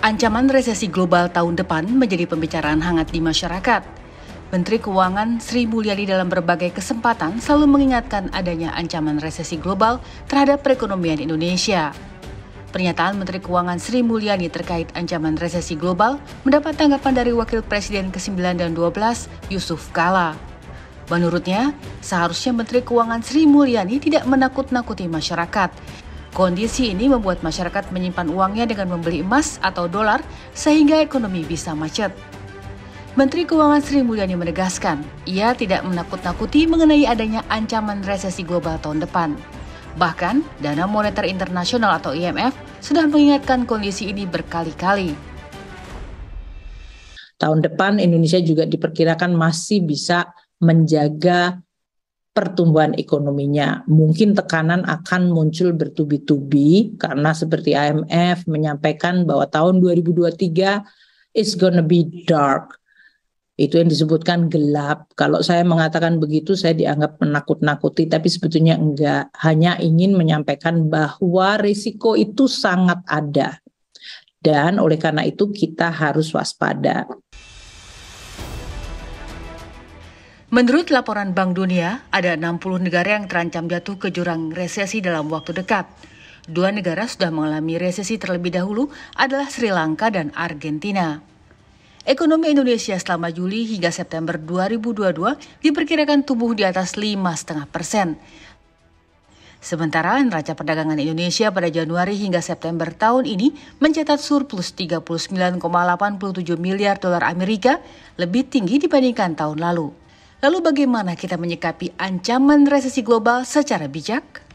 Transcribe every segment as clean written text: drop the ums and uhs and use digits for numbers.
Ancaman resesi global tahun depan menjadi pembicaraan hangat di masyarakat. Menteri Keuangan Sri Mulyani dalam berbagai kesempatan selalu mengingatkan adanya ancaman resesi global terhadap perekonomian Indonesia. Pernyataan Menteri Keuangan Sri Mulyani terkait ancaman resesi global mendapat tanggapan dari Wakil Presiden ke-9 dan 12, Yusuf Kala. Menurutnya, seharusnya Menteri Keuangan Sri Mulyani tidak menakut-nakuti masyarakat. Kondisi ini membuat masyarakat menyimpan uangnya dengan membeli emas atau dolar sehingga ekonomi bisa macet. Menteri Keuangan Sri Mulyani menegaskan, ia tidak menakut-nakuti mengenai adanya ancaman resesi global tahun depan. Bahkan, Dana Moneter Internasional atau IMF sudah mengingatkan kondisi ini berkali-kali. Tahun depan Indonesia juga diperkirakan masih bisa menjaga pertumbuhan ekonominya. Mungkin tekanan akan muncul bertubi-tubi karena seperti IMF menyampaikan bahwa tahun 2023 is gonna be dark. Itu yang disebutkan gelap. Kalau saya mengatakan begitu, saya dianggap menakut-nakuti, tapi sebetulnya enggak. Hanya ingin menyampaikan bahwa risiko itu sangat ada. Dan oleh karena itu kita harus waspada. Menurut laporan Bank Dunia, ada 60 negara yang terancam jatuh ke jurang resesi dalam waktu dekat. 2 negara sudah mengalami resesi terlebih dahulu adalah Sri Lanka dan Argentina. Ekonomi Indonesia selama Juli hingga September 2022 diperkirakan tumbuh di atas 5,5%. Sementara neraca perdagangan Indonesia pada Januari hingga September tahun ini mencatat surplus 39,87 miliar dolar Amerika, lebih tinggi dibandingkan tahun lalu. Lalu bagaimana kita menyikapi ancaman resesi global secara bijak?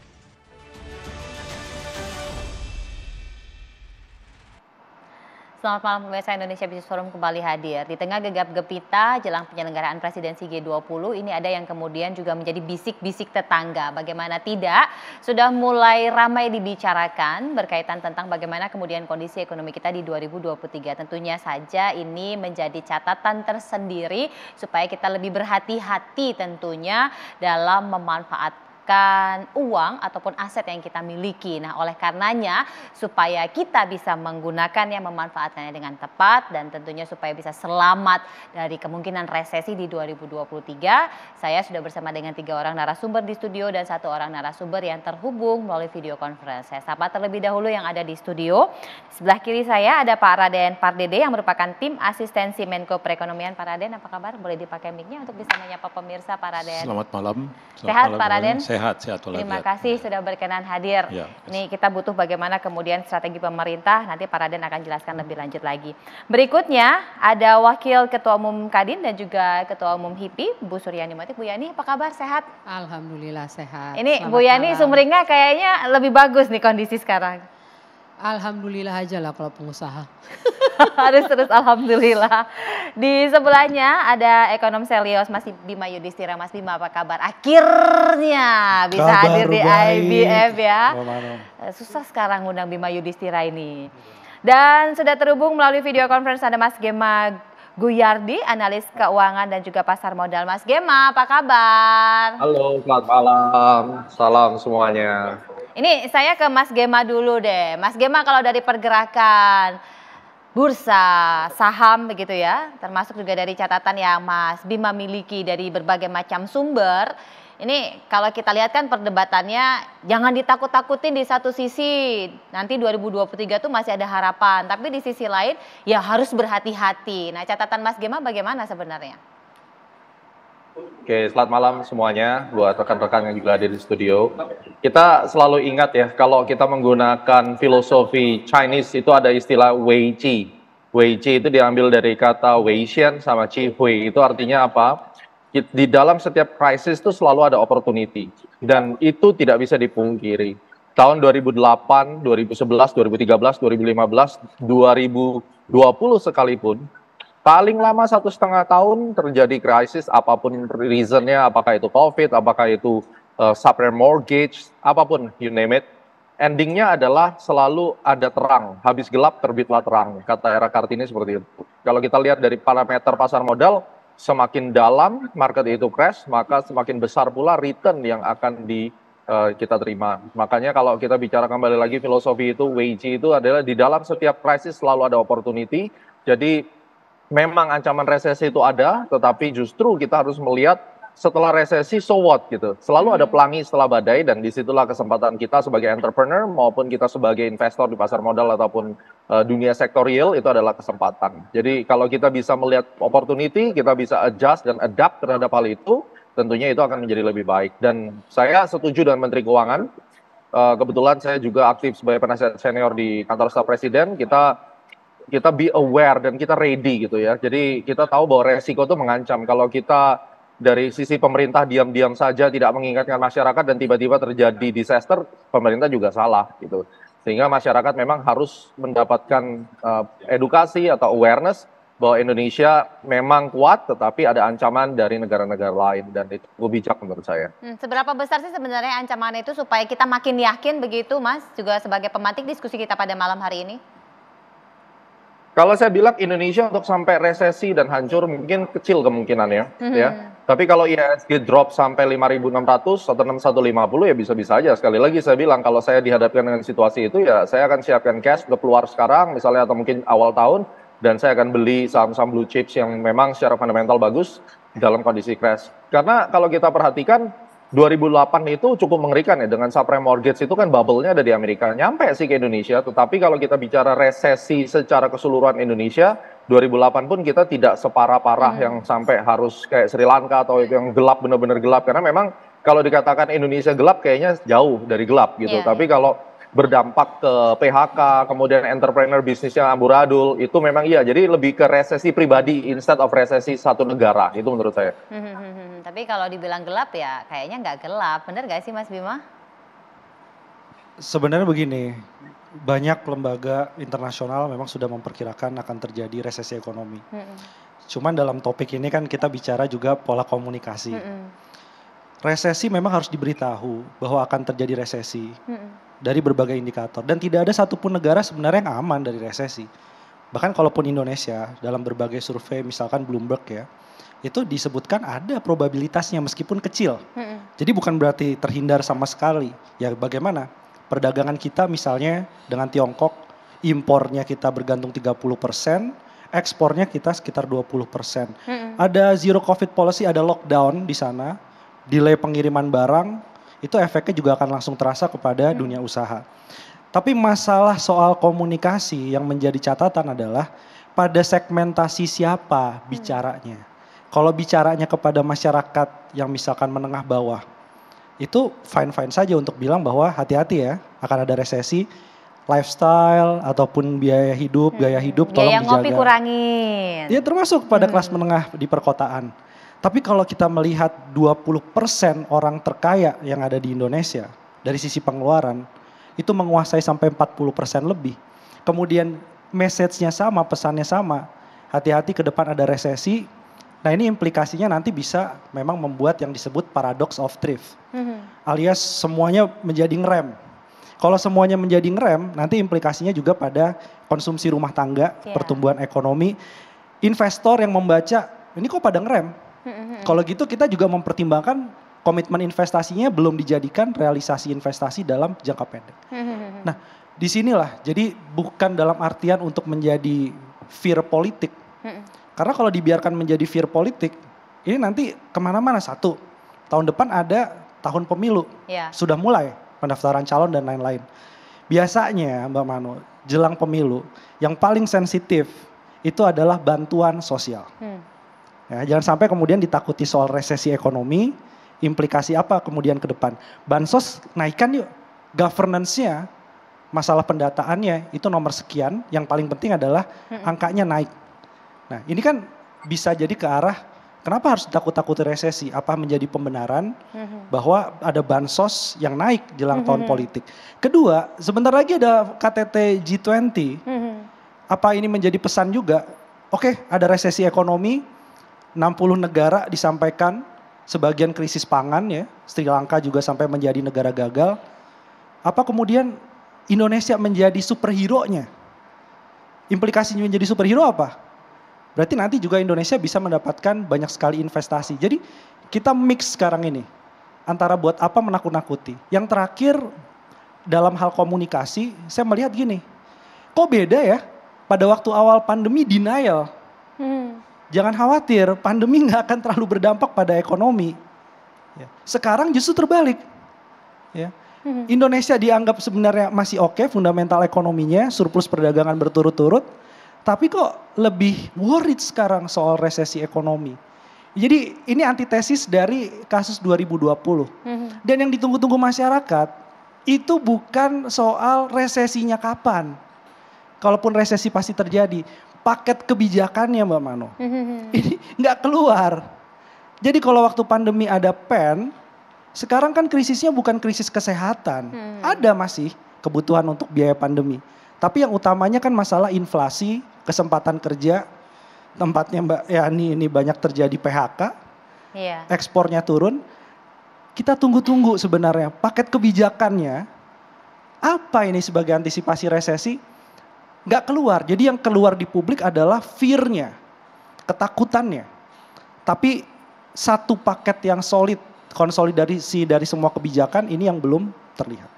Selamat malam pemirsa, Indonesia Business Forum kembali hadir. Di tengah gegap gempita jelang penyelenggaraan presidensi G20, ini ada yang kemudian juga menjadi bisik-bisik tetangga. Bagaimana tidak, sudah mulai ramai dibicarakan berkaitan tentang bagaimana kemudian kondisi ekonomi kita di 2023. Tentunya saja ini menjadi catatan tersendiri supaya kita lebih berhati-hati tentunya dalam memanfaatkan uang ataupun aset yang kita miliki. Nah, oleh karenanya supaya kita bisa menggunakannya, memanfaatkannya dengan tepat dan tentunya supaya bisa selamat dari kemungkinan resesi di 2023, saya sudah bersama dengan 3 orang narasumber di studio dan 1 orang narasumber yang terhubung melalui video conference. Saya sapa terlebih dahulu yang ada di studio. Sebelah kiri saya ada Pak Raden Pardede yang merupakan tim asistensi Menko Perekonomian. Pak Raden, apa kabar? Boleh dipakai mic-nya untuk bisa menyapa pemirsa, Pak Raden. Selamat malam. Sehat Pak Raden? Sehat Terima kasih sudah berkenan hadir. Ya, ini kita butuh bagaimana kemudian strategi pemerintah, nanti Pak Raden akan jelaskan lebih lanjut lagi. Berikutnya ada Wakil Ketua Umum Kadin dan juga Ketua Umum HIPI, Bu Suryani Motik. Bu Yani, apa kabar? Sehat? Alhamdulillah sehat. Ini Selamat Bu Yani malam. sumringah kayaknya lebih bagus nih kondisi sekarang. Alhamdulillah aja lah kalau pengusaha. Harus terus alhamdulillah. Di sebelahnya ada ekonom Selios Mas Bima Yudhistira. Mas Bima, apa kabar? Akhirnya bisa hadir di IBF ya. Susah sekarang undang Bima Yudhistira ini. Dan sudah terhubung melalui video conference ada Mas Gema Guyardi, analis keuangan dan juga pasar modal. Mas Gema, apa kabar? Halo, selamat malam. Salam semuanya. Ini saya ke Mas Gema dulu deh. Mas Gema, kalau dari pergerakan bursa, saham begitu ya, termasuk juga dari catatan yang Mas Bima miliki dari berbagai macam sumber, ini kalau kita lihat kan perdebatannya jangan ditakut-takutin di satu sisi, nanti 2023 tuh masih ada harapan, tapi di sisi lain ya harus berhati-hati. Nah, catatan Mas Gema bagaimana sebenarnya? Oke, selamat malam semuanya buat rekan-rekan yang juga ada di studio. Kita selalu ingat ya, kalau kita menggunakan filosofi Chinese itu ada istilah Wei Qi. Wei Qi itu diambil dari kata Wei Xian sama Qi Hui. Itu artinya apa? Di dalam setiap krisis itu selalu ada opportunity. Dan itu tidak bisa dipungkiri. Tahun 2008, 2011, 2013, 2015, 2020 sekalipun, paling lama 1,5 tahun terjadi krisis, apapun reasonnya, apakah itu COVID, apakah itu subprime mortgage, apapun, you name it. Endingnya adalah selalu ada terang, habis gelap terbitlah terang, kata Era Kartini seperti itu. Kalau kita lihat dari parameter pasar modal, semakin dalam market itu crash, maka semakin besar pula return yang akan kita terima. Makanya kalau kita bicara kembali lagi filosofi itu, Wei-Ji itu adalah di dalam setiap krisis selalu ada opportunity. Jadi memang ancaman resesi itu ada, tetapi justru kita harus melihat setelah resesi so what gitu. Selalu ada pelangi setelah badai, dan disitulah kesempatan kita sebagai entrepreneur maupun kita sebagai investor di pasar modal ataupun dunia sektor real, itu adalah kesempatan. Jadi kalau kita bisa melihat opportunity, kita bisa adjust dan adapt terhadap hal itu, tentunya itu akan menjadi lebih baik. Dan saya setuju dengan Menteri Keuangan. Kebetulan saya juga aktif sebagai penasihat senior di kantor staf presiden. Kita be aware dan kita ready gitu ya. Jadi kita tahu bahwa resiko itu mengancam. Kalau kita dari sisi pemerintah diam-diam saja tidak mengingatkan masyarakat dan tiba-tiba terjadi disaster, pemerintah juga salah gitu. Sehingga masyarakat memang harus mendapatkan edukasi atau awareness bahwa Indonesia memang kuat, tetapi ada ancaman dari negara-negara lain, dan itu bijak menurut saya. Seberapa besar sih sebenarnya ancaman itu supaya kita makin yakin begitu, Mas? Juga sebagai pemantik diskusi kita pada malam hari ini. Kalau saya bilang Indonesia untuk sampai resesi dan hancur mungkin kecil kemungkinannya, ya. Tapi kalau IHSG drop sampai 5.600 atau 6.150 ya bisa-bisa aja. Sekali lagi saya bilang, kalau saya dihadapkan dengan situasi itu ya saya akan siapkan cash untuk keluar sekarang misalnya, atau mungkin awal tahun, dan saya akan beli saham-saham blue chips yang memang secara fundamental bagus dalam kondisi crash. Karena kalau kita perhatikan 2008 itu cukup mengerikan ya, dengan subprime mortgage itu kan bubble-nya ada di Amerika, nyampe sih ke Indonesia. Tetapi kalau kita bicara resesi secara keseluruhan Indonesia, 2008 pun kita tidak separah-parah yang sampai harus kayak Sri Lanka atau yang gelap, benar-benar gelap. Karena memang kalau dikatakan Indonesia gelap kayaknya jauh dari gelap gitu. Tapi kalau berdampak ke PHK, kemudian entrepreneur bisnisnya amburadul, itu memang iya. Jadi lebih ke resesi pribadi instead of resesi satu negara, itu menurut saya. Tapi kalau dibilang gelap ya kayaknya nggak gelap, benar nggak sih Mas Bima? Sebenarnya begini, banyak lembaga internasional memang sudah memperkirakan akan terjadi resesi ekonomi. Cuman dalam topik ini kan kita bicara juga pola komunikasi. Resesi memang harus diberitahu bahwa akan terjadi resesi dari berbagai indikator. Dan tidak ada satupun negara sebenarnya yang aman dari resesi. Bahkan kalaupun Indonesia dalam berbagai survei, misalkan Bloomberg ya, itu disebutkan ada probabilitasnya meskipun kecil. Jadi bukan berarti terhindar sama sekali. Ya bagaimana? Perdagangan kita misalnya dengan Tiongkok, impornya kita bergantung 30%, ekspornya kita sekitar 20%. Ada zero covid policy, ada lockdown di sana, delay pengiriman barang, itu efeknya juga akan langsung terasa kepada dunia usaha. Tapi masalah soal komunikasi yang menjadi catatan adalah pada segmentasi siapa bicaranya. Kalau bicaranya kepada masyarakat yang misalkan menengah bawah, itu fine-fine saja untuk bilang bahwa hati-hati ya, akan ada resesi, lifestyle ataupun biaya hidup, gaya hidup tolong dijaga. Biaya ngopi kurangin. Ya termasuk pada kelas menengah di perkotaan. Tapi kalau kita melihat 20% orang terkaya yang ada di Indonesia dari sisi pengeluaran, itu menguasai sampai 40% lebih. Kemudian message-nya sama, pesannya sama, hati-hati ke depan ada resesi. Nah ini implikasinya nanti bisa memang membuat yang disebut paradox of thrift. Alias semuanya menjadi ngerem. Kalau semuanya menjadi ngerem, nanti implikasinya juga pada konsumsi rumah tangga, pertumbuhan ekonomi. Investor yang membaca, ini kok pada ngerem? Kalau gitu kita juga mempertimbangkan komitmen investasinya belum dijadikan realisasi investasi dalam jangka pendek. Nah disinilah, jadi bukan dalam artian untuk menjadi fear politik. Karena kalau dibiarkan menjadi fear politik, ini nanti kemana-mana. Satu, tahun depan ada tahun pemilu, sudah mulai pendaftaran calon dan lain-lain. Biasanya Mbak Mano, jelang pemilu, yang paling sensitif itu adalah bantuan sosial. Ya, jangan sampai kemudian ditakuti soal resesi ekonomi, implikasi apa kemudian ke depan. Bansos naikkan yuk, governance-nya, masalah pendataannya itu nomor sekian, yang paling penting adalah angkanya naik. Nah ini kan bisa jadi ke arah kenapa harus takut-takuti resesi? Apa menjadi pembenaran bahwa ada bansos yang naik jelang tahun politik? Kedua, sebentar lagi ada KTT G20. Apa ini menjadi pesan juga? Oke, ada resesi ekonomi, 60 negara disampaikan, sebagian krisis pangan ya, Sri Lanka juga sampai menjadi negara gagal. Apa kemudian Indonesia menjadi superhero-nya? Implikasinya menjadi superhero apa? Berarti nanti juga Indonesia bisa mendapatkan banyak sekali investasi. Jadi kita mix sekarang ini. antara buat apa menakut-nakuti. Yang terakhir dalam hal komunikasi, saya melihat gini, kok beda ya pada waktu awal pandemi denial. Jangan khawatir, pandemi nggak akan terlalu berdampak pada ekonomi. Ya. Sekarang justru terbalik. Ya. Indonesia dianggap sebenarnya masih oke, fundamental ekonominya, surplus perdagangan berturut-turut, tapi kok lebih worried sekarang soal resesi ekonomi. Jadi ini antitesis dari kasus 2020. Dan yang ditunggu-tunggu masyarakat itu bukan soal resesinya kapan. Kalaupun resesi pasti terjadi, paket kebijakannya Mbak Mano. Ini nggak keluar. Jadi kalau waktu pandemi ada pen, sekarang kan krisisnya bukan krisis kesehatan. Ada masih kebutuhan untuk biaya pandemi. Tapi yang utamanya kan masalah inflasi, kesempatan kerja, tempatnya Mbak Yani ini banyak terjadi PHK, ekspornya turun. Kita tunggu-tunggu sebenarnya paket kebijakannya, apa ini sebagai antisipasi resesi, nggak keluar. Jadi yang keluar di publik adalah fear-nya, ketakutannya. Tapi satu paket yang solid, konsolidasi dari semua kebijakan ini yang belum terlihat.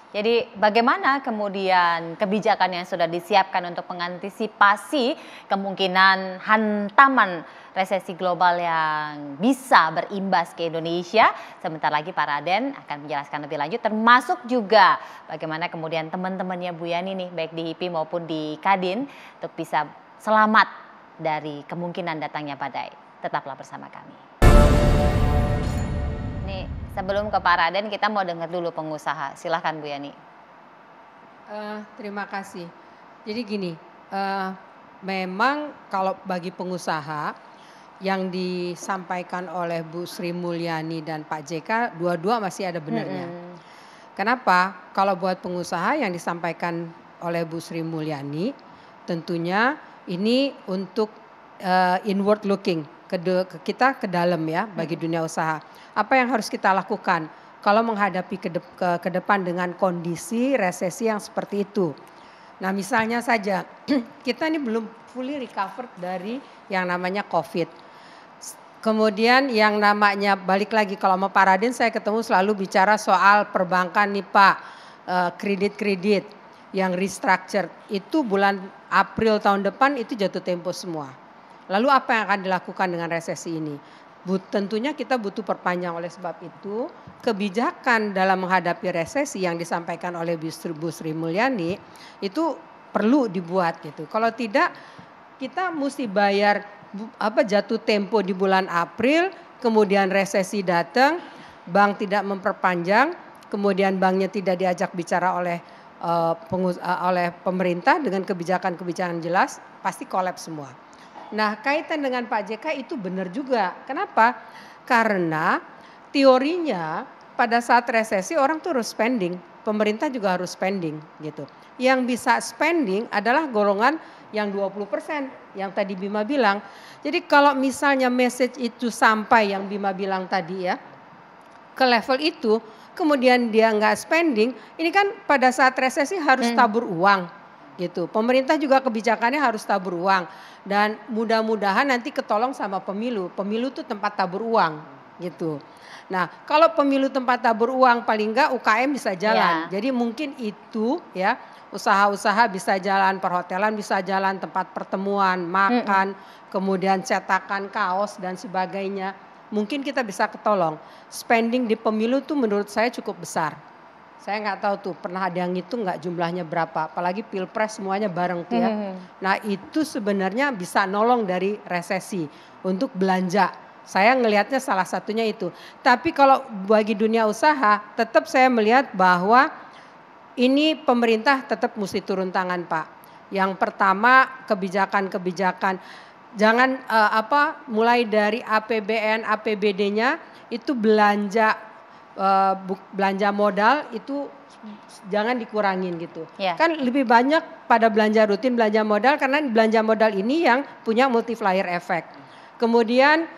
Jadi bagaimana kemudian kebijakan yang sudah disiapkan untuk mengantisipasi kemungkinan hantaman resesi global yang bisa berimbas ke Indonesia? Sebentar lagi Pak Raden akan menjelaskan lebih lanjut, termasuk juga bagaimana kemudian teman-temannya Bu Yani nih, baik di HIPI maupun di Kadin, untuk bisa selamat dari kemungkinan datangnya badai. Tetaplah bersama kami. Nih, sebelum ke Pak Raden, kita mau dengar dulu pengusaha. Silahkan Bu Yani. Terima kasih. Jadi gini, memang kalau bagi pengusaha yang disampaikan oleh Bu Sri Mulyani dan Pak JK, dua-dua masih ada benarnya. Kenapa? Kalau buat pengusaha yang disampaikan oleh Bu Sri Mulyani, tentunya ini untuk inward looking, kita ke dalam ya bagi dunia usaha. Apa yang harus kita lakukan kalau menghadapi ke depan dengan kondisi resesi yang seperti itu? Nah misalnya saja kita ini belum fully recovered dari yang namanya COVID. Kemudian yang namanya balik lagi kalau sama Pak Raden saya ketemu selalu bicara soal perbankan nih Pak, kredit-kredit yang restructured itu bulan April tahun depan itu jatuh tempo semua. Lalu apa yang akan dilakukan dengan resesi ini? Tentunya kita butuh perpanjang, oleh sebab itu kebijakan dalam menghadapi resesi yang disampaikan oleh Bu Sri Mulyani itu perlu dibuat gitu. Kalau tidak kita mesti bayar jatuh tempo di bulan April, kemudian resesi datang, bank tidak memperpanjang, kemudian banknya tidak diajak bicara oleh pemerintah dengan kebijakan-kebijakan jelas, pasti kolaps semua. Nah kaitan dengan Pak JK itu benar juga. Kenapa? Karena teorinya pada saat resesi orang tuh harus spending. Pemerintah juga harus spending gitu. Yang bisa spending adalah golongan yang 20% yang tadi Bima bilang. Jadi kalau misalnya message itu sampai yang Bima bilang tadi ya, ke level itu kemudian dia nggak spending, ini kan pada saat resesi harus tabur uang. Gitu. Pemerintah juga kebijakannya harus tabur uang dan mudah-mudahan nanti ketolong sama pemilu. Pemilu itu tempat tabur uang gitu. Nah, kalau pemilu tempat tabur uang paling enggak UKM bisa jalan. Jadi mungkin itu ya, usaha-usaha bisa jalan, perhotelan bisa jalan, tempat pertemuan, makan, kemudian cetakan kaos dan sebagainya. Mungkin kita bisa ketolong. Spending di pemilu tuh menurut saya cukup besar. Saya nggak tahu tuh pernah ada yang ngitung nggak jumlahnya berapa, apalagi pilpres semuanya bareng tuh ya. Nah itu sebenarnya bisa nolong dari resesi untuk belanja. Saya ngelihatnya salah satunya itu. Tapi kalau bagi dunia usaha, tetap saya melihat bahwa ini pemerintah tetap mesti turun tangan Pak. Yang pertama kebijakan-kebijakan, jangan mulai dari APBN, APBD-nya itu belanja modal itu jangan dikurangin gitu. Kan lebih banyak pada belanja rutin, belanja modal karena belanja modal ini yang punya multiplier effect. Kemudian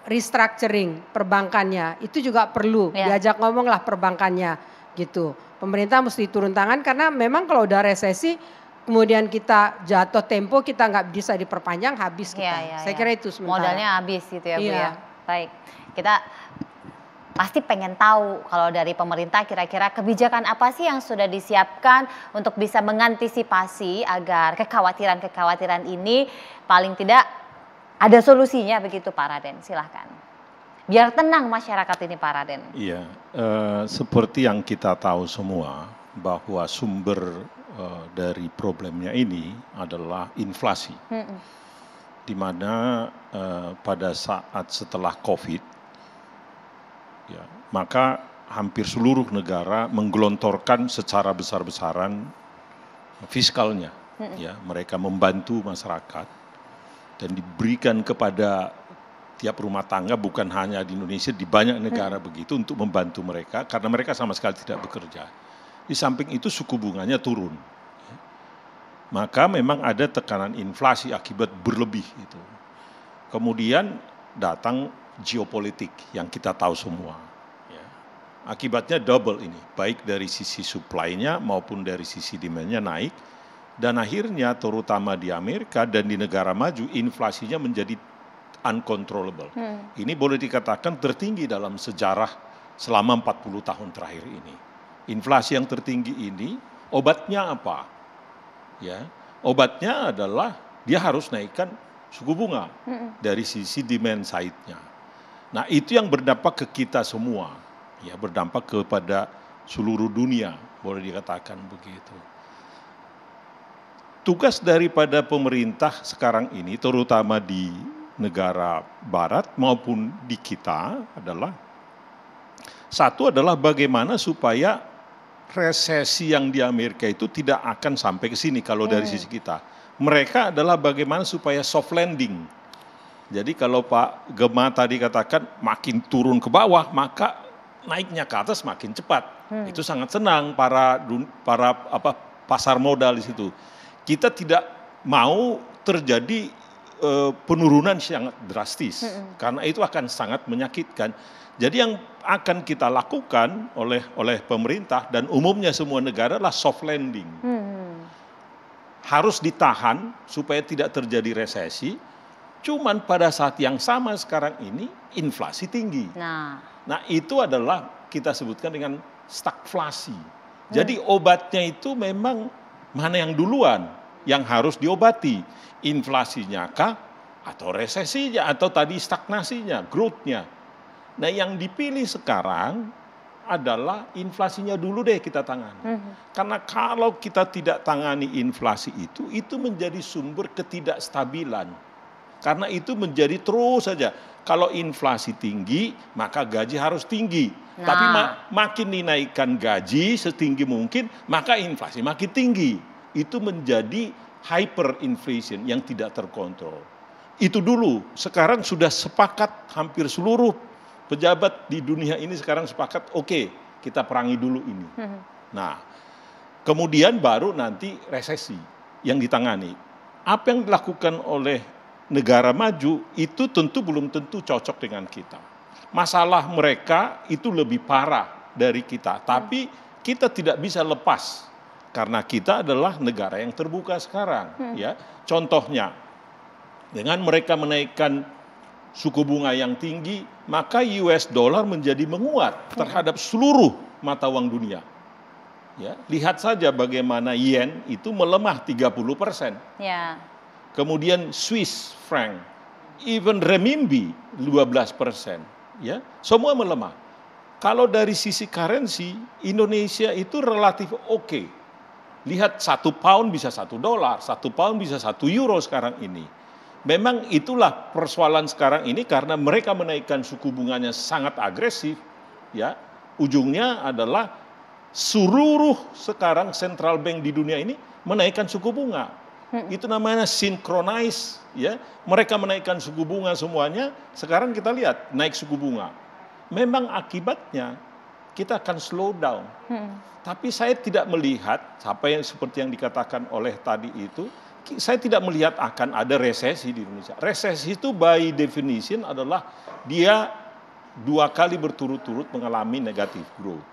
restructuring perbankannya itu juga perlu diajak ngomong lah perbankannya gitu. Pemerintah mesti turun tangan karena memang kalau udah resesi kemudian kita jatuh tempo kita nggak bisa diperpanjang habis kita. Saya kira itu sementara. Modalnya habis gitu ya Bu ya. Baik, kita pasti pengen tahu kalau dari pemerintah kira-kira kebijakan apa sih yang sudah disiapkan untuk bisa mengantisipasi agar kekhawatiran-kekhawatiran ini paling tidak ada solusinya begitu Pak Raden, silahkan. Biar tenang masyarakat ini Pak Raden. Iya, seperti yang kita tahu semua bahwa sumber dari problemnya ini adalah inflasi. Di mana pada saat setelah COVID, ya, maka hampir seluruh negara menggelontorkan secara besar-besaran fiskalnya. Ya, mereka membantu masyarakat dan diberikan kepada tiap rumah tangga, bukan hanya di Indonesia, di banyak negara begitu, untuk membantu mereka karena mereka sama sekali tidak bekerja. Di samping itu suku bunganya turun. Maka memang ada tekanan inflasi akibat berlebih itu. Kemudian datang geopolitik yang kita tahu semua. Ya. Akibatnya double ini, baik dari sisi supply-nya maupun dari sisi demand-nya naik. Dan akhirnya terutama di Amerika dan di negara maju, inflasinya menjadi uncontrollable. Ini boleh dikatakan tertinggi dalam sejarah selama 40 tahun terakhir ini. Inflasi yang tertinggi ini, obatnya apa? Ya, obatnya adalah dia harus naikkan suku bunga dari sisi demand side-nya. Nah, itu yang berdampak ke kita semua, ya, berdampak kepada seluruh dunia, boleh dikatakan begitu. Tugas daripada pemerintah sekarang ini, terutama di negara barat maupun di kita, adalah satu adalah bagaimana supaya resesi yang di Amerika itu tidak akan sampai ke sini kalau dari sisi kita. Mereka adalah bagaimana supaya soft landing. Jadi kalau Pak Gema tadi katakan makin turun ke bawah, maka naiknya ke atas makin cepat. Itu sangat senang para pasar modal di situ. Kita tidak mau terjadi penurunan sangat drastis, karena itu akan sangat menyakitkan. Jadi yang akan kita lakukan oleh pemerintah dan umumnya semua negara adalah soft landing. Harus ditahan supaya tidak terjadi resesi. Cuman pada saat yang sama sekarang ini inflasi tinggi. Nah itu adalah kita sebutkan dengan stagflasi. Jadi obatnya itu memang mana yang duluan yang harus diobati, inflasinya kah atau resesinya atau tadi stagnasinya, growth-nya. Nah yang dipilih sekarang adalah inflasinya dulu deh kita tangani. Karena kalau kita tidak tangani inflasi itu menjadi sumber ketidakstabilan. Karena itu menjadi terus saja. Kalau inflasi tinggi, maka gaji harus tinggi. Tapi makin dinaikkan gaji setinggi mungkin, maka inflasi makin tinggi. Itu menjadi hyperinflation yang tidak terkontrol. Itu dulu, sekarang sudah sepakat hampir seluruh pejabat di dunia ini sekarang sepakat, oke, kita perangi dulu ini. Nah, kemudian baru nanti resesi yang ditangani. Apa yang dilakukan oleh negara maju itu tentu belum tentu cocok dengan kita. Masalah mereka itu lebih parah dari kita, tapi kita tidak bisa lepas. Karena kita adalah negara yang terbuka sekarang, ya. Contohnya, dengan mereka menaikkan suku bunga yang tinggi, maka US dollar menjadi menguat terhadap seluruh mata uang dunia. Ya, lihat saja bagaimana yen itu melemah 30%. Ya. Kemudian Swiss franc, even renminbi 12%. Ya, semua melemah. Kalau dari sisi currency, Indonesia itu relatif oke. Lihat 1 pound bisa $1, 1 pound bisa 1 euro sekarang ini. Memang itulah persoalan sekarang ini karena mereka menaikkan suku bunganya sangat agresif. Ya, ujungnya adalah seluruh sekarang central bank di dunia ini menaikkan suku bunga. Itu namanya synchronize. Ya, mereka menaikkan suku bunga semuanya. Sekarang kita lihat naik suku bunga. Memang akibatnya kita akan slow down. Tapi saya tidak melihat, seperti yang dikatakan oleh tadi itu, saya tidak melihat akan ada resesi di Indonesia. Resesi itu by definition adalah dia 2 kali berturut-turut mengalami negative growth.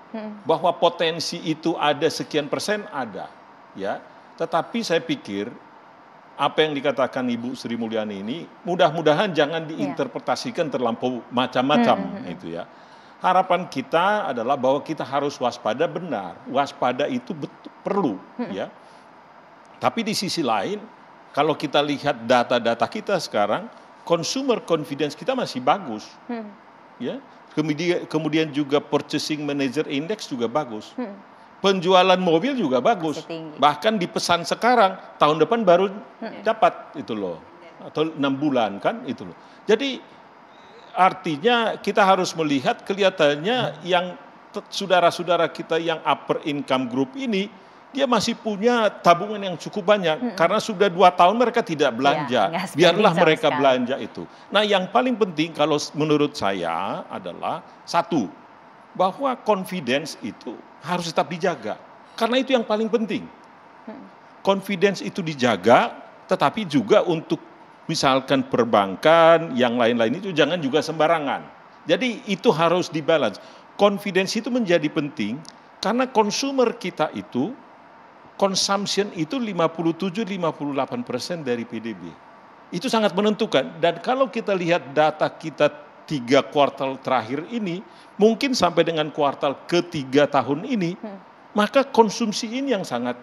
Bahwa potensi itu ada sekian persen, ada. Ya. Tetapi saya pikir, apa yang dikatakan Ibu Sri Mulyani ini, mudah-mudahan jangan diinterpretasikan terlampau macam-macam. Itu ya. Harapan kita adalah bahwa kita harus waspada benar. Waspada itu perlu, ya. Tapi di sisi lain, kalau kita lihat data-data kita sekarang, consumer confidence kita masih bagus, ya. Kemudian juga purchasing manager index juga bagus. Penjualan mobil juga bagus. Bahkan dipesan sekarang, tahun depan baru dapat itu loh. Atau 6 bulan kan itu loh. Jadi artinya kita harus melihat kelihatannya yang saudara-saudara kita yang upper income group ini, dia masih punya tabungan yang cukup banyak. Karena sudah 2 tahun mereka tidak belanja. Ya, biarlah mereka belanja itu. Nah yang paling penting kalau menurut saya adalah satu, bahwa confidence itu harus tetap dijaga. Karena itu yang paling penting. Confidence itu dijaga, tetapi juga untuk misalkan perbankan, yang lain-lain itu jangan juga sembarangan. Jadi itu harus dibalance. Confidence itu menjadi penting karena consumer kita itu, consumption itu 57-58% dari PDB. Itu sangat menentukan. Dan kalau kita lihat data kita 3 kuartal terakhir ini, mungkin sampai dengan kuartal ketiga tahun ini, maka konsumsi ini yang sangat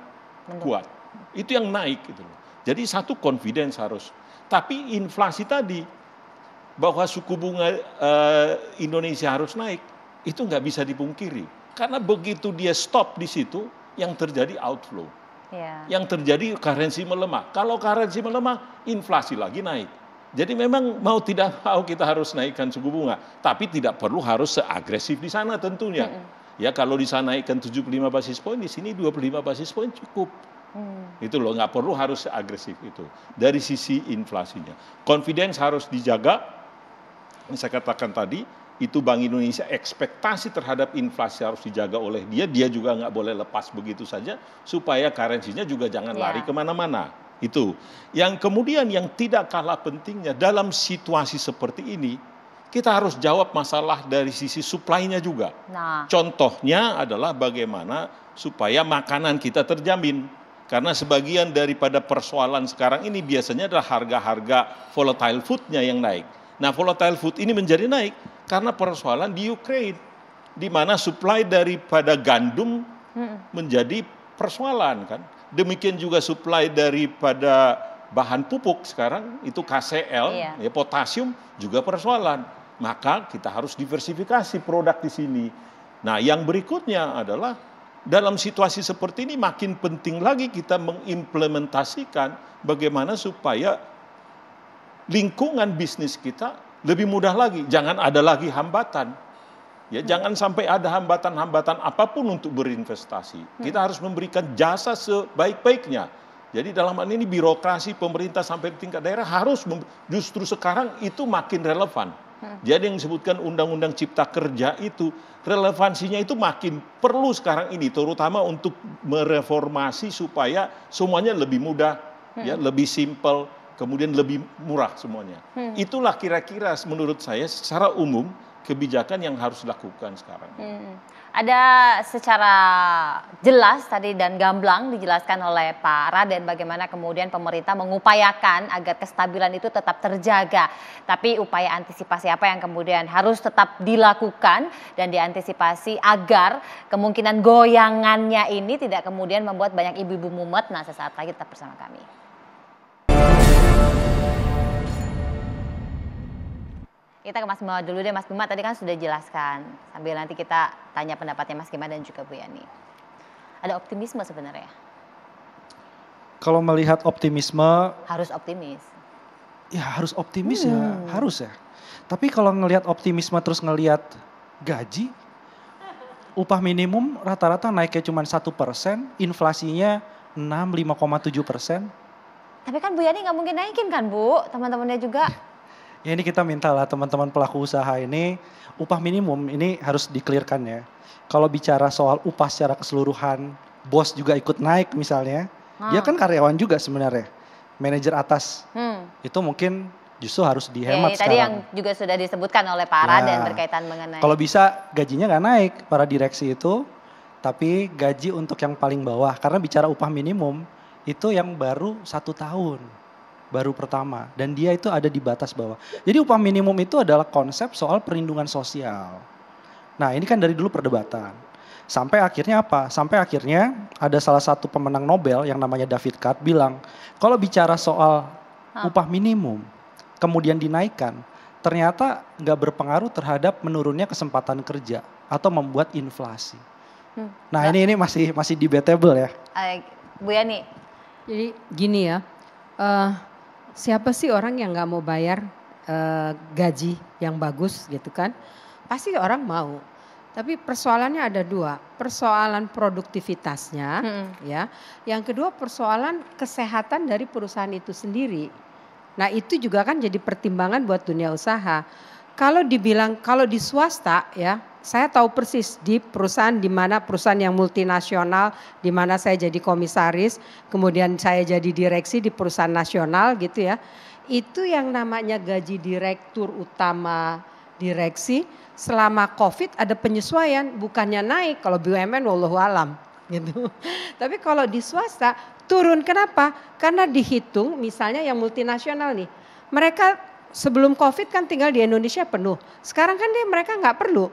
kuat. Itu yang naik gitu. Jadi satu confidence harus. Tapi inflasi tadi, bahwa suku bunga Indonesia harus naik, itu nggak bisa dipungkiri. Karena begitu dia stop di situ, yang terjadi outflow. Yang terjadi currency melemah. Kalau currency melemah, inflasi lagi naik. Jadi memang mau tidak mau kita harus naikkan suku bunga. Tapi tidak perlu harus seagresif di sana tentunya. Ya kalau di sana naikkan 75 basis point, di sini 25 basis point cukup. Itu loh, nggak perlu harus agresif itu. Dari sisi inflasinya. Confidence harus dijaga. Yang saya katakan tadi, itu Bank Indonesia ekspektasi terhadap inflasi harus dijaga oleh dia. Dia juga nggak boleh lepas begitu saja. Supaya currency-nya juga jangan lari kemana-mana. Itu. Yang kemudian yang tidak kalah pentingnya dalam situasi seperti ini, kita harus jawab masalah dari sisi supply-nya juga. Contohnya adalah bagaimana supaya makanan kita terjamin. Karena sebagian daripada persoalan sekarang ini biasanya adalah harga-harga volatile food-nya yang naik. Nah, volatile food ini menjadi naik karena persoalan di Ukraine, di mana supply daripada gandum menjadi persoalan kan. Demikian juga supply daripada bahan pupuk sekarang itu KCl, ya, potasium juga persoalan. Maka kita harus diversifikasi produk di sini. Nah, yang berikutnya adalah dalam situasi seperti ini makin penting lagi kita mengimplementasikan bagaimana supaya lingkungan bisnis kita lebih mudah lagi. Jangan ada lagi hambatan. Ya, jangan sampai ada hambatan-hambatan apapun untuk berinvestasi. Kita harus memberikan jasa sebaik-baiknya. Jadi dalam hal ini birokrasi pemerintah sampai tingkat daerah harus justru sekarang itu makin relevan. Jadi yang disebutkan Undang-Undang Cipta Kerja itu relevansinya itu makin perlu sekarang ini, terutama untuk mereformasi supaya semuanya lebih mudah, ya, lebih simpel, kemudian lebih murah semuanya. Itulah kira-kira menurut saya secara umum kebijakan yang harus dilakukan sekarang. Ada secara jelas tadi dan gamblang dijelaskan oleh Pak Raden bagaimana kemudian pemerintah mengupayakan agar kestabilan itu tetap terjaga. Tapi upaya antisipasi apa yang kemudian harus tetap dilakukan dan diantisipasi agar kemungkinan goyangannya ini tidak kemudian membuat banyak ibu-ibu mumet. Nah, sesaat lagi tetap bersama kami. Kita ke Mas Bima dulu deh, Mas Bima tadi kan sudah jelaskan. Sambil nanti kita tanya pendapatnya Mas Kima dan juga Bu Yani. Ada optimisme sebenarnya? Kalau melihat optimisme... Harus optimis. Ya harus optimis ya, harus ya. Tapi kalau ngelihat optimisme terus ngelihat gaji, upah minimum rata-rata naiknya cuma 1%, inflasinya 5,7%. Tapi kan Bu Yani nggak mungkin naikin kan Bu, teman-temannya juga. Ya ini kita mintalah teman-teman pelaku usaha ini, upah minimum ini harus di-clearkan ya. Kalau bicara soal upah secara keseluruhan, bos juga ikut naik misalnya, dia kan karyawan juga sebenarnya, manajer atas. Itu mungkin justru harus dihemat sekarang. Tadi yang juga sudah disebutkan oleh Pak Raden berkaitan mengenai. Kalau bisa gajinya nggak naik para direksi itu, tapi gaji untuk yang paling bawah. Karena bicara upah minimum, itu yang baru 1 tahun. Baru pertama, dan dia itu ada di batas bawah. Jadi upah minimum itu adalah konsep soal perlindungan sosial. Nah ini kan dari dulu perdebatan. Sampai akhirnya apa? Sampai akhirnya ada salah satu pemenang Nobel yang namanya David Card bilang, kalau bicara soal upah minimum, kemudian dinaikkan, ternyata nggak berpengaruh terhadap menurunnya kesempatan kerja atau membuat inflasi. Nah ini masih debatable ya. Bu Yani. Jadi gini ya, siapa sih orang yang nggak mau bayar gaji yang bagus gitu kan? Pasti orang mau. Tapi persoalannya ada dua, persoalan produktivitasnya, ya. Yang kedua persoalan kesehatan dari perusahaan itu sendiri. Nah itu juga kan jadi pertimbangan buat dunia usaha. Kalau dibilang, kalau di swasta ya, saya tahu persis di perusahaan perusahaan yang multinasional, di mana saya jadi komisaris, kemudian saya jadi direksi di perusahaan nasional gitu ya. Itu yang namanya gaji direktur utama direksi. Selama COVID ada penyesuaian, bukannya naik, kalau BUMN wallahu alam gitu. Tapi kalau di swasta turun, kenapa? Karena dihitung misalnya yang multinasional nih, mereka sebelum COVID kan tinggal di Indonesia penuh, sekarang kan mereka nggak perlu.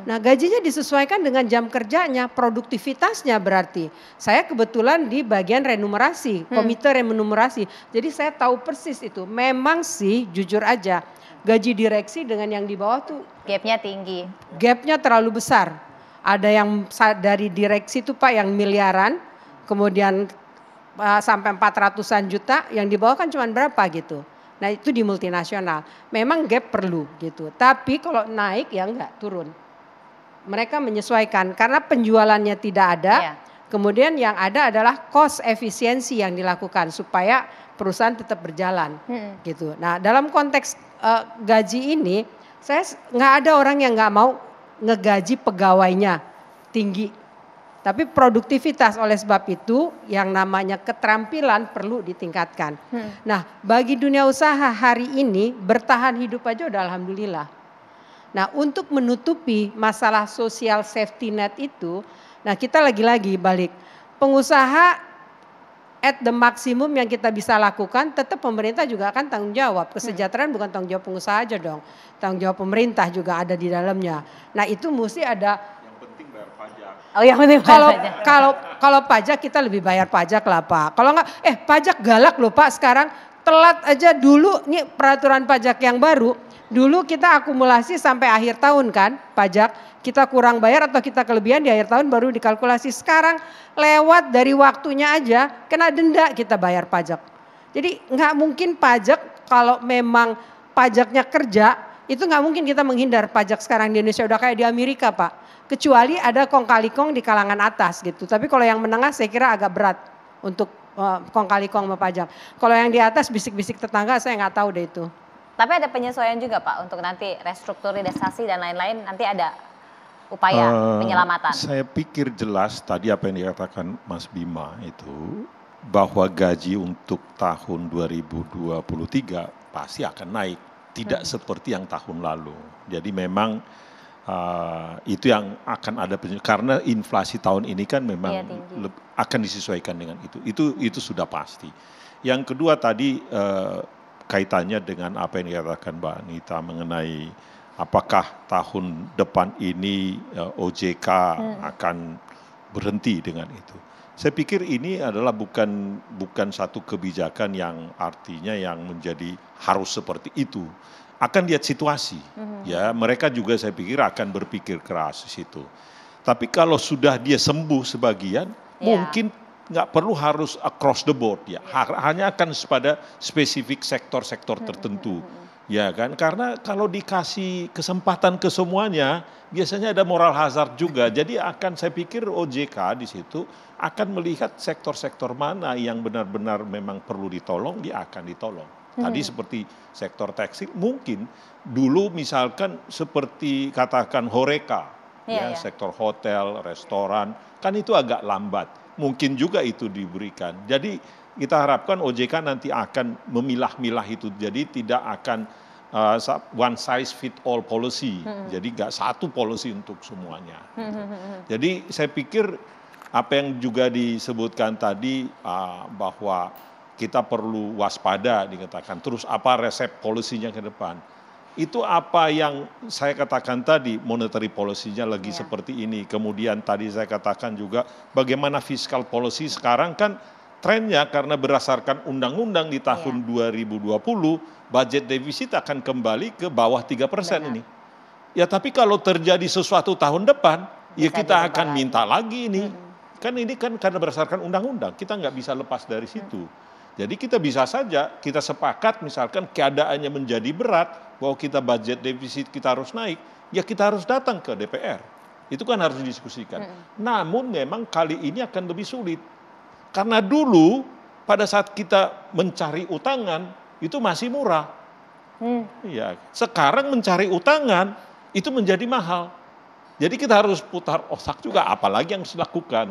Nah gajinya disesuaikan dengan jam kerjanya, produktivitasnya berarti. Saya kebetulan di bagian remunerasi, komite remunerasi, jadi saya tahu persis itu. Memang sih jujur aja, gaji direksi dengan yang di bawah tuh gapnya tinggi. Gapnya terlalu besar. Ada yang dari direksi tuh Pak yang miliaran, kemudian sampai 400-an juta, yang di bawah kan cuma berapa gitu. Nah itu di multinasional. Memang gap perlu gitu. Tapi kalau naik ya enggak, turun. Mereka menyesuaikan karena penjualannya tidak ada. Kemudian yang ada adalah cost efisiensi yang dilakukan supaya perusahaan tetap berjalan gitu. Nah dalam konteks gaji ini, saya nggak ada orang yang nggak mau ngegaji pegawainya tinggi. Tapi produktivitas, oleh sebab itu yang namanya keterampilan perlu ditingkatkan. Nah bagi dunia usaha hari ini bertahan hidup aja udah alhamdulillah. Nah untuk menutupi masalah social safety net itu, nah kita lagi-lagi balik. Pengusaha at the maksimum yang kita bisa lakukan, tetap pemerintah juga akan tanggung jawab. Kesejahteraan bukan tanggung jawab pengusaha aja dong. Tanggung jawab pemerintah juga ada di dalamnya. Nah itu mesti ada. Yang penting bayar pajak. Oh yang penting kalau pajak kita lebih bayar pajak lah Pak. Kalau enggak, pajak galak loh Pak sekarang. Telat aja dulu, nih peraturan pajak yang baru. Dulu kita akumulasi sampai akhir tahun kan pajak. Kita kurang bayar atau kita kelebihan di akhir tahun baru dikalkulasi. Sekarang lewat dari waktunya aja kena denda kita bayar pajak. Jadi nggak mungkin pajak kalau memang pajaknya kerja. Itu nggak mungkin kita menghindar pajak sekarang di Indonesia. Udah kayak di Amerika Pak. Kecuali ada kong kali kong di kalangan atas gitu. Tapi kalau yang menengah saya kira agak berat untuk kong kali kong sama pajak. Kalau yang di atas bisik-bisik tetangga saya nggak tahu deh itu. Tapi ada penyesuaian juga Pak untuk nanti restrukturisasi dan lain-lain, nanti ada upaya penyelamatan. Saya pikir jelas tadi apa yang dikatakan Mas Bima itu, bahwa gaji untuk tahun 2023 pasti akan naik, tidak seperti yang tahun lalu. Jadi memang itu yang akan ada karena inflasi tahun ini kan memang akan disesuaikan dengan itu sudah pasti. Yang kedua tadi kaitannya dengan apa yang dikatakan Mbak Anita mengenai apakah tahun depan ini OJK akan berhenti dengan itu. Saya pikir ini adalah bukan satu kebijakan yang artinya yang menjadi harus seperti itu. Akan lihat situasi, ya mereka juga saya pikir akan berpikir keras di situ. Tapi kalau sudah dia sembuh sebagian, mungkin nggak perlu harus across the board ya, hanya akan pada spesifik sektor-sektor tertentu, ya kan? Karena kalau dikasih kesempatan ke semuanya, biasanya ada moral hazard juga. Jadi saya pikir OJK di situ akan melihat sektor-sektor mana yang benar-benar memang perlu ditolong, dia akan ditolong. Tadi seperti sektor tekstil, mungkin dulu misalkan seperti katakan HoReCa, sektor hotel, restoran, kan itu agak lambat. Mungkin juga itu diberikan. Jadi kita harapkan OJK nanti akan memilah-milah itu. Jadi tidak akan one size fit all policy. Jadi nggak satu policy untuk semuanya. Jadi saya pikir apa yang juga disebutkan tadi bahwa kita perlu waspada dikatakan. Terus apa resep polisinya ke depan? itu apa yang saya katakan tadi, monetary policy-nya lagi seperti ini. Kemudian tadi saya katakan juga bagaimana fiscal policy sekarang kan trennya karena berdasarkan undang-undang di tahun 2020, budget defisit akan kembali ke bawah 3% ini. Ya tapi kalau terjadi sesuatu tahun depan, ya kita akan minta lagi ini. Kan ini kan karena berdasarkan undang-undang, kita nggak bisa lepas dari situ. Jadi kita bisa saja, kita sepakat misalkan keadaannya menjadi berat, bahwa kita budget defisit kita harus naik, ya kita harus datang ke DPR. Itu kan harus didiskusikan. Namun memang kali ini akan lebih sulit. Karena dulu pada saat kita mencari utangan, itu masih murah. Ya, sekarang mencari utangan, itu menjadi mahal. Jadi kita harus putar otak juga, apalagi yang harus dilakukan.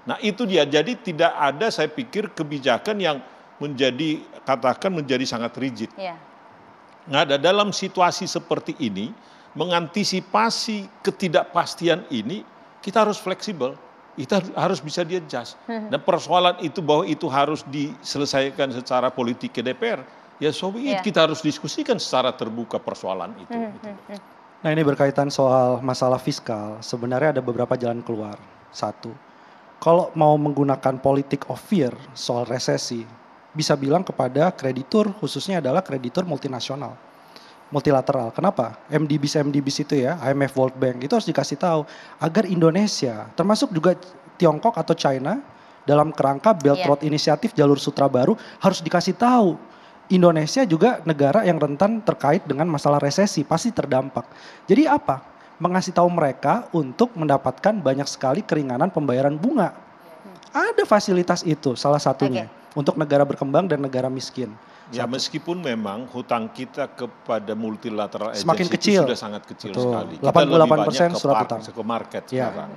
Nah itu dia, jadi tidak ada saya pikir kebijakan yang menjadi, katakan menjadi sangat rigid. Nah dalam situasi seperti ini, mengantisipasi ketidakpastian ini, kita harus fleksibel, kita harus bisa di-adjust. Dan persoalan itu bahwa itu harus diselesaikan secara politik ke DPR, ya kita harus diskusikan secara terbuka persoalan itu. Nah ini berkaitan soal masalah fiskal, sebenarnya ada beberapa jalan keluar. Satu, kalau mau menggunakan politik of fear soal resesi, bisa bilang kepada kreditur, khususnya adalah kreditur multinasional, multilateral. Kenapa? MDBs itu ya, IMF, World Bank, itu harus dikasih tahu agar Indonesia, termasuk juga Tiongkok atau China, dalam kerangka Belt Road Initiative, jalur sutra baru, harus dikasih tahu. Indonesia juga negara yang rentan terkait dengan masalah resesi, pasti terdampak. Jadi apa? Mengasih tahu mereka untuk mendapatkan banyak sekali keringanan pembayaran bunga. Ada fasilitas itu salah satunya untuk negara berkembang dan negara miskin. Ya meskipun memang hutang kita kepada multilateral semakin agency kecil. Itu sudah sangat kecil sekali. 88% surat utang. Ke market sekarang.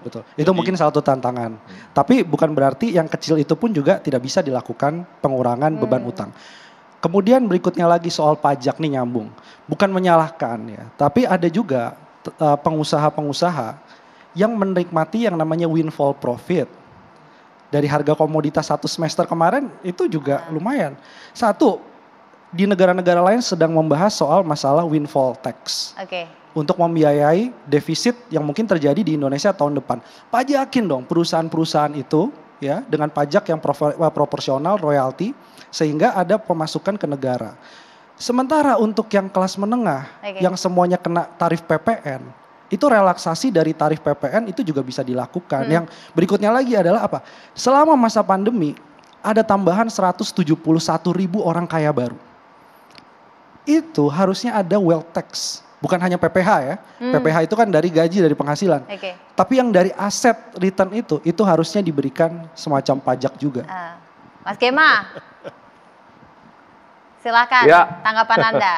Betul. Itu mungkin salah satu tantangan. Tapi bukan berarti yang kecil itu pun juga tidak bisa dilakukan pengurangan beban utang. Kemudian berikutnya lagi soal pajak nih nyambung. Bukan menyalahkan ya, tapi ada juga pengusaha-pengusaha yang menikmati yang namanya windfall profit. Dari harga komoditas satu semester kemarin itu juga lumayan. Satu, di negara-negara lain sedang membahas soal masalah windfall tax. Untuk membiayai defisit yang mungkin terjadi di Indonesia tahun depan. Pajakin dong perusahaan-perusahaan itu ya dengan pajak yang proporsional, royalti, sehingga ada pemasukan ke negara. Sementara untuk yang kelas menengah, yang semuanya kena tarif PPN, itu relaksasi dari tarif PPN itu juga bisa dilakukan. Yang berikutnya lagi adalah apa? Selama masa pandemi, ada tambahan 171.000 orang kaya baru. Itu harusnya ada wealth tax. Bukan hanya PPH ya, PPH itu kan dari gaji, dari penghasilan. Tapi yang dari aset return itu harusnya diberikan semacam pajak juga. Mas Gema, silakan tanggapan Anda.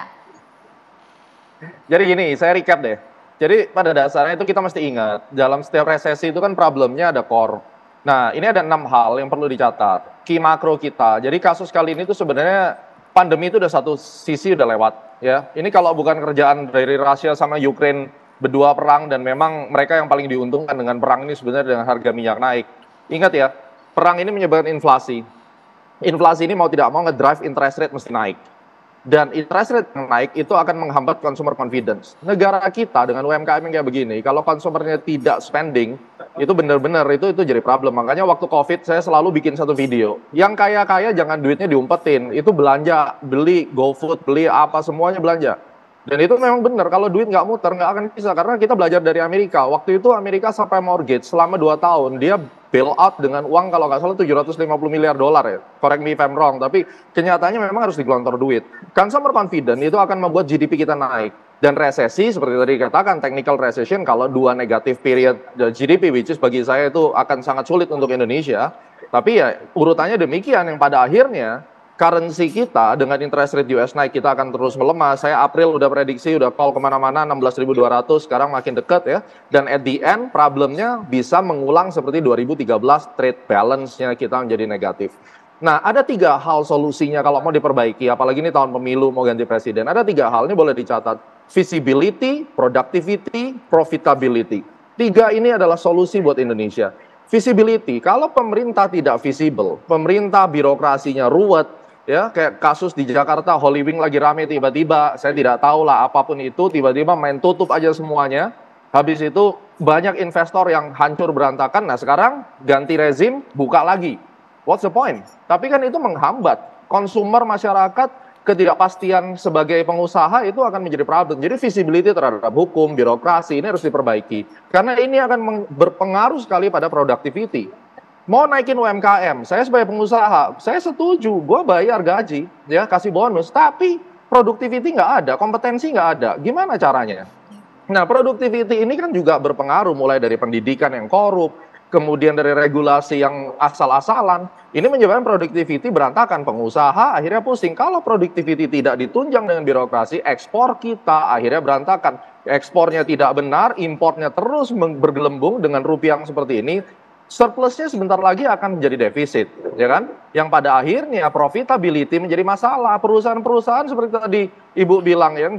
Jadi gini, saya recap deh. Jadi pada dasarnya itu kita mesti ingat, dalam setiap resesi itu kan problemnya ada core. Nah ini ada 6 hal yang perlu dicatat. Key makro kita, jadi kasus kali ini tuh sebenarnya pandemi itu udah satu sisi udah lewat. Ya, ini kalau bukan kerjaan dari Rusia sama Ukraine berdua perang dan memang mereka yang paling diuntungkan dengan perang ini sebenarnya dengan harga minyak naik. Ingat ya, perang ini menyebabkan inflasi. Inflasi ini mau tidak mau ngedrive interest rate mesti naik. Dan interest rate yang naik itu akan menghambat consumer confidence. Negara kita dengan UMKM yang kayak begini, kalau konsumernya tidak spending, itu benar-benar itu jadi problem. Makanya waktu COVID saya selalu bikin satu video. Yang kaya-kaya jangan duitnya diumpetin, itu belanja, beli GoFood, beli apa semuanya belanja. Dan itu memang benar, kalau duit nggak muter nggak akan bisa. Karena kita belajar dari Amerika. Waktu itu Amerika sampai mortgage selama 2 tahun. Dia bail out dengan uang kalau nggak salah 750 miliar dolar ya. Correct me if I'm wrong. Tapi kenyataannya memang harus digelontor duit. Consumer confidence itu akan membuat GDP kita naik. Dan resesi seperti tadi dikatakan, technical recession kalau 2 negative period GDP, which is bagi saya itu akan sangat sulit untuk Indonesia. Tapi ya urutannya demikian yang pada akhirnya currency kita dengan interest rate US naik kita akan terus melemah. Saya April udah prediksi, udah call kemana-mana 16.200, sekarang makin dekat ya. Dan at the end problemnya bisa mengulang seperti 2013 trade balance-nya kita menjadi negatif. Nah ada 3 hal solusinya kalau mau diperbaiki, apalagi ini tahun pemilu mau ganti presiden. Ada 3 hal, ini boleh dicatat. Visibility, productivity, profitability. 3 ini adalah solusi buat Indonesia. Visibility, kalau pemerintah tidak visible, pemerintah birokrasinya ruwet, Ya, kayak kasus di Jakarta, Holy Wing lagi rame tiba-tiba, saya tidak tahu lah apapun itu, tiba-tiba main tutup aja semuanya. Habis itu banyak investor yang hancur berantakan. Nah sekarang ganti rezim, buka lagi. What's the point? Tapi kan itu menghambat konsumer masyarakat, ketidakpastian sebagai pengusaha itu akan menjadi problem. Jadi visibility terhadap hukum, birokrasi ini harus diperbaiki. Karena ini akan berpengaruh sekali pada productivity. Mau naikin UMKM, saya sebagai pengusaha, saya setuju, gue bayar gaji, ya kasih bonus, tapi productivity nggak ada, kompetensi nggak ada. Gimana caranya? Nah, productivity ini kan juga berpengaruh mulai dari pendidikan yang korup, kemudian dari regulasi yang asal-asalan. Ini menyebabkan productivity berantakan, pengusaha akhirnya pusing. Kalau productivity tidak ditunjang dengan birokrasi, ekspor kita akhirnya berantakan. Ekspornya tidak benar, importnya terus bergelembung dengan rupiah yang seperti ini. Surplusnya sebentar lagi akan menjadi defisit, ya kan? Yang pada akhirnya profitability menjadi masalah. Perusahaan-perusahaan seperti tadi Ibu bilang yang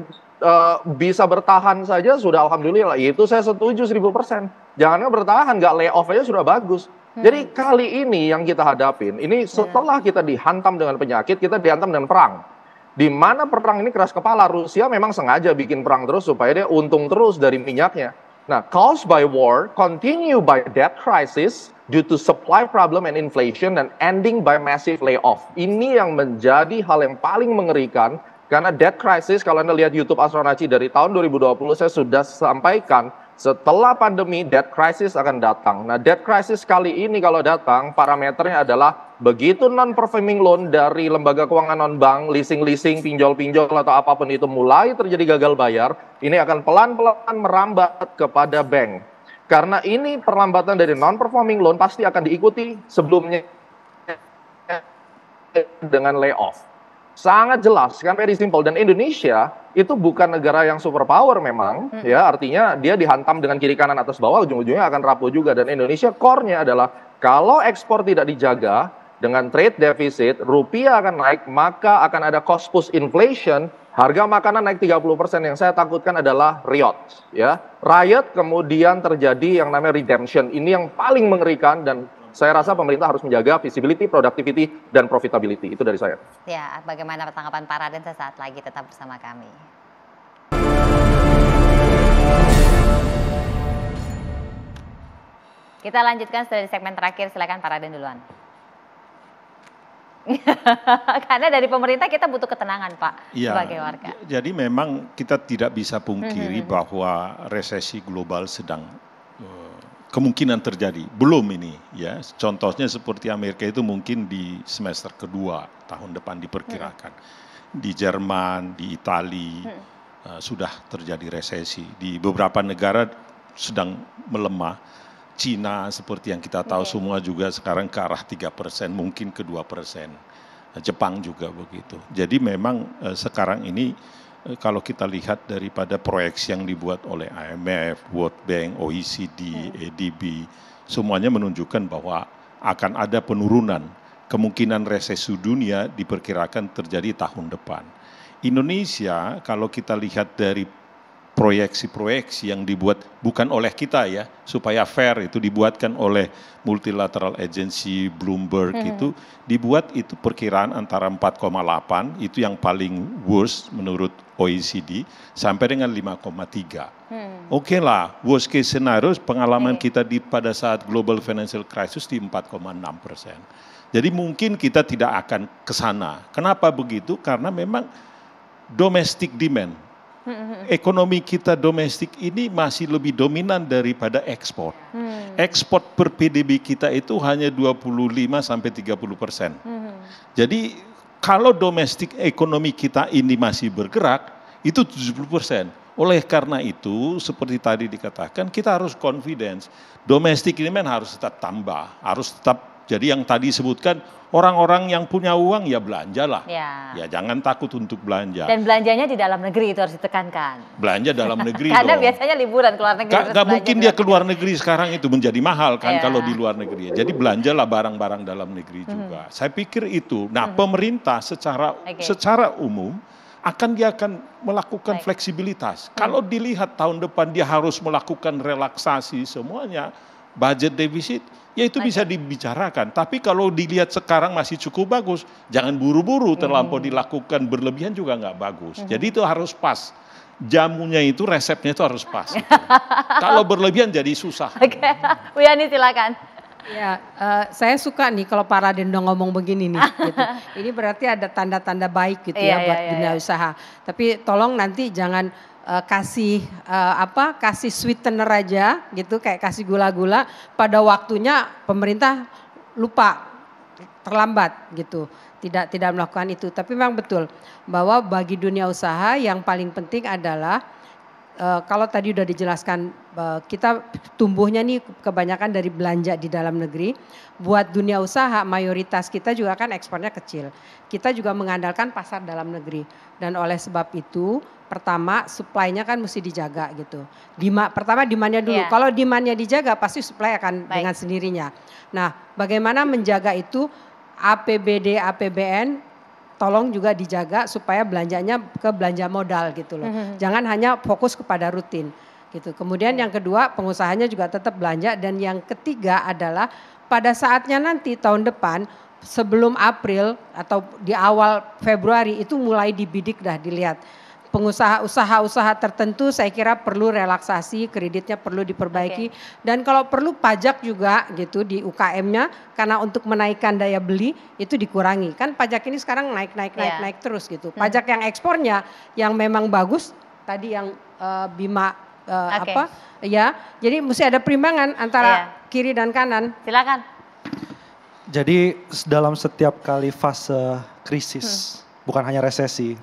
bisa bertahan saja sudah alhamdulillah. Itu saya setuju 1000%. Jangan bertahan, nggak layoff aja sudah bagus. Jadi kali ini yang kita hadapin, ini setelah kita dihantam dengan penyakit, kita dihantam dengan perang. Di mana perang ini keras kepala, Rusia memang sengaja bikin perang terus supaya dia untung terus dari minyaknya. Nah, caused by war, continue by debt crisis due to supply problem and inflation, dan ending by massive layoff. Ini yang menjadi hal yang paling mengerikan, karena debt crisis, kalau Anda lihat YouTube Astronaci dari tahun 2020, saya sudah sampaikan, setelah pandemi, debt crisis akan datang. Nah, debt crisis kali ini kalau datang, parameternya adalah begitu non-performing loan dari lembaga keuangan non-bank, leasing-leasing, pinjol-pinjol, atau apapun itu mulai terjadi gagal bayar, ini akan pelan-pelan merambat kepada bank. Karena ini perlambatan dari non-performing loan pasti akan diikuti sebelumnya dengan layoff. Sangat jelas, kan very simple. Dan Indonesia itu bukan negara yang superpower memang, ya artinya dia dihantam dengan kiri kanan atas bawah, ujung-ujungnya akan rapuh juga. Dan Indonesia core-nya adalah kalau ekspor tidak dijaga dengan trade deficit, rupiah akan naik, maka akan ada cost push inflation, harga makanan naik 30%. Yang saya takutkan adalah riot, ya. Riot kemudian terjadi yang namanya redemption. Ini yang paling mengerikan, dan saya rasa pemerintah harus menjaga visibility, productivity, dan profitability. Itu dari saya. Ya, bagaimana tanggapan Pak Raden sesaat lagi, tetap bersama kami. Kita lanjutkan setelah di segmen terakhir, silakan Pak Raden duluan. Karena dari pemerintah kita butuh ketenangan, Pak, sebagai warga. Jadi memang kita tidak bisa pungkiri bahwa resesi global sedang kemungkinan terjadi. Belum ini, ya. Contohnya seperti Amerika itu mungkin di semester kedua tahun depan diperkirakan. Di Jerman, di Italia sudah terjadi resesi. Di beberapa negara sedang melemah. Cina seperti yang kita tahu semua juga sekarang ke arah 3%, mungkin ke 2%. Jepang juga begitu. Jadi memang sekarang ini kalau kita lihat daripada proyeksi yang dibuat oleh IMF, World Bank, OECD, ADB, semuanya menunjukkan bahwa akan ada penurunan. Kemungkinan resesi dunia diperkirakan terjadi tahun depan. Indonesia kalau kita lihat dari proyeksi-proyeksi yang dibuat bukan oleh kita ya, supaya fair, itu dibuatkan oleh multilateral agency Bloomberg, itu dibuat itu perkiraan antara 4,8, itu yang paling worst menurut OECD, sampai dengan 5,3. Oke lah, worst case scenario pengalaman kita pada saat global financial crisis di 4,6%. Jadi mungkin kita tidak akan ke sana. Kenapa begitu? Karena memang domestic demand, ekonomi kita domestik ini masih lebih dominan daripada ekspor. Ekspor per PDB kita itu hanya 25-30%. Jadi kalau domestik ekonomi kita ini masih bergerak, itu 70%. Oleh karena itu, seperti tadi dikatakan, kita harus confidence. Domestic demand harus tetap tambah, harus tetap. Jadi yang tadi sebutkan, orang-orang yang punya uang ya belanjalah. Ya jangan takut untuk belanja. Dan belanjanya di dalam negeri itu harus ditekankan. Belanja dalam negeri Karena biasanya liburan keluar negeri. Gak mungkin dia keluar negeri sekarang itu menjadi mahal kan kalau di luar negeri. Jadi belanjalah barang-barang dalam negeri juga. Saya pikir itu. Nah pemerintah secara umum dia akan melakukan fleksibilitas. Kalau dilihat tahun depan dia harus melakukan relaksasi semuanya, budget defisit, ya itu bisa dibicarakan. Tapi kalau dilihat sekarang masih cukup bagus, jangan buru-buru terlampau dilakukan berlebihan juga nggak bagus. Jadi itu harus pas. Jamunya itu, resepnya itu harus pas. Gitu. Kalau berlebihan jadi susah. Oke, Bu Yani silakan. Ya, saya suka nih kalau Pak Raden ngomong begini nih. Gitu. Ini berarti ada tanda-tanda baik gitu ya buat dunia usaha. Tapi tolong nanti jangan kasih kasih sweetener aja gitu, kayak kasih gula-gula. Pada waktunya pemerintah lupa, terlambat gitu. Tidak melakukan itu. Tapi memang betul bahwa bagi dunia usaha yang paling penting adalah kalau tadi udah dijelaskan kita tumbuhnya nih kebanyakan dari belanja di dalam negeri. Buat dunia usaha mayoritas kita juga kan ekspornya kecil. Kita juga mengandalkan pasar dalam negeri. Dan oleh sebab itu pertama supply-nya kan mesti dijaga gitu. Pertama demand-nya dulu. Yeah. Kalau demand-nya dijaga pasti supply akan dengan sendirinya. Nah, bagaimana menjaga itu? APBD, APBN tolong juga dijaga supaya belanjanya ke belanja modal gitu loh. Jangan hanya fokus kepada rutin gitu. Kemudian yang kedua, pengusahanya juga tetap belanja, dan yang ketiga adalah pada saatnya nanti tahun depan sebelum April atau di awal Februari itu mulai dibidik dah, dilihat. Usaha-usaha tertentu saya kira perlu relaksasi, kreditnya perlu diperbaiki, dan kalau perlu pajak juga gitu di UKM-nya, karena untuk menaikkan daya beli itu dikurangi. Kan pajak ini sekarang naik terus gitu. Pajak yang ekspornya yang memang bagus tadi yang Bima jadi mesti ada perimbangan antara kiri dan kanan. Silakan. Jadi dalam setiap kali fase krisis, bukan hanya resesi,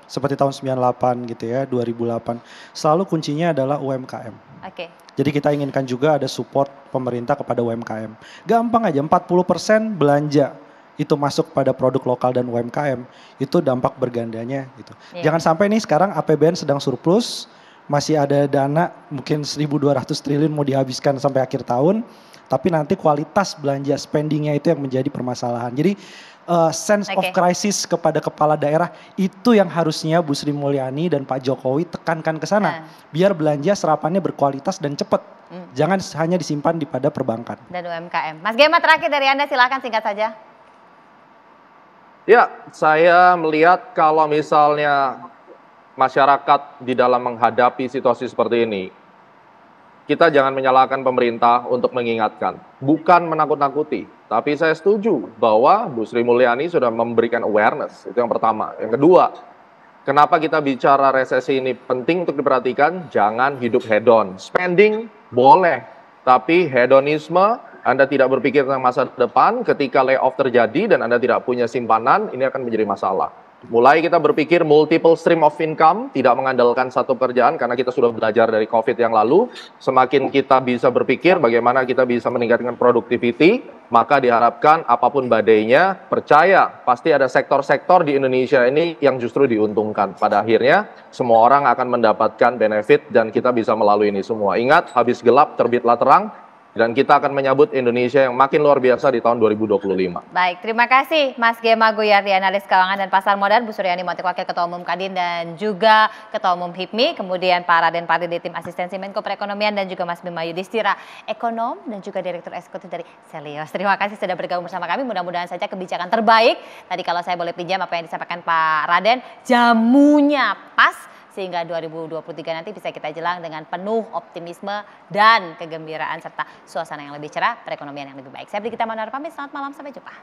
seperti tahun 98 gitu ya, 2008, selalu kuncinya adalah UMKM. Jadi kita inginkan juga ada support pemerintah kepada UMKM. Gampang aja, 40% belanja itu masuk pada produk lokal dan UMKM, itu dampak bergandanya gitu. Jangan sampai nih sekarang APBN sedang surplus, masih ada dana mungkin 1.200 triliun mau dihabiskan sampai akhir tahun, tapi nanti kualitas belanja spendingnya itu yang menjadi permasalahan. Jadi sense of crisis kepada kepala daerah itu yang harusnya Bu Sri Mulyani dan Pak Jokowi tekankan ke sana. Biar belanja serapannya berkualitas dan cepat. Jangan hanya disimpan di pada perbankan. Dan UMKM. Mas Gema, terakhir dari Anda, silakan singkat saja. Ya, saya melihat kalau misalnya masyarakat di dalam menghadapi situasi seperti ini, kita jangan menyalahkan pemerintah untuk mengingatkan, bukan menakut-nakuti. Tapi saya setuju bahwa Bu Sri Mulyani sudah memberikan awareness, itu yang pertama. Yang kedua, kenapa kita bicara resesi ini penting untuk diperhatikan, jangan hidup hedon. Spending boleh, tapi hedonisme, Anda tidak berpikir tentang masa depan, ketika layoff terjadi dan Anda tidak punya simpanan, ini akan menjadi masalah. Mulai kita berpikir multiple stream of income, tidak mengandalkan satu pekerjaan karena kita sudah belajar dari COVID yang lalu. Semakin kita bisa berpikir bagaimana kita bisa meningkatkan productivity, maka diharapkan apapun badainya, percaya pasti ada sektor-sektor di Indonesia ini yang justru diuntungkan. Pada akhirnya semua orang akan mendapatkan benefit dan kita bisa melalui ini semua. Ingat, habis gelap terbitlah terang. Dan kita akan menyambut Indonesia yang makin luar biasa di tahun 2025. Baik, terima kasih Mas Gema Guyardi, analis keuangan dan pasar modal, Bu Suryani Motik, Wakil Ketua Umum Kadin dan juga Ketua Umum HIPMI, kemudian Pak Raden Pardede, Tim Asistensi Menko Perekonomian, dan juga Mas Bima Yudhistira, Ekonom dan juga Direktur Eksekutif dari Selios. Terima kasih sudah bergabung bersama kami, mudah-mudahan saja kebijakan terbaik. Tadi kalau saya boleh pinjam apa yang disampaikan Pak Raden, jamunya pas, sehingga 2023 nanti bisa kita jelang dengan penuh optimisme dan kegembiraan serta suasana yang lebih cerah, perekonomian yang lebih baik. Saya Brigita Manar pamit, selamat malam, sampai jumpa.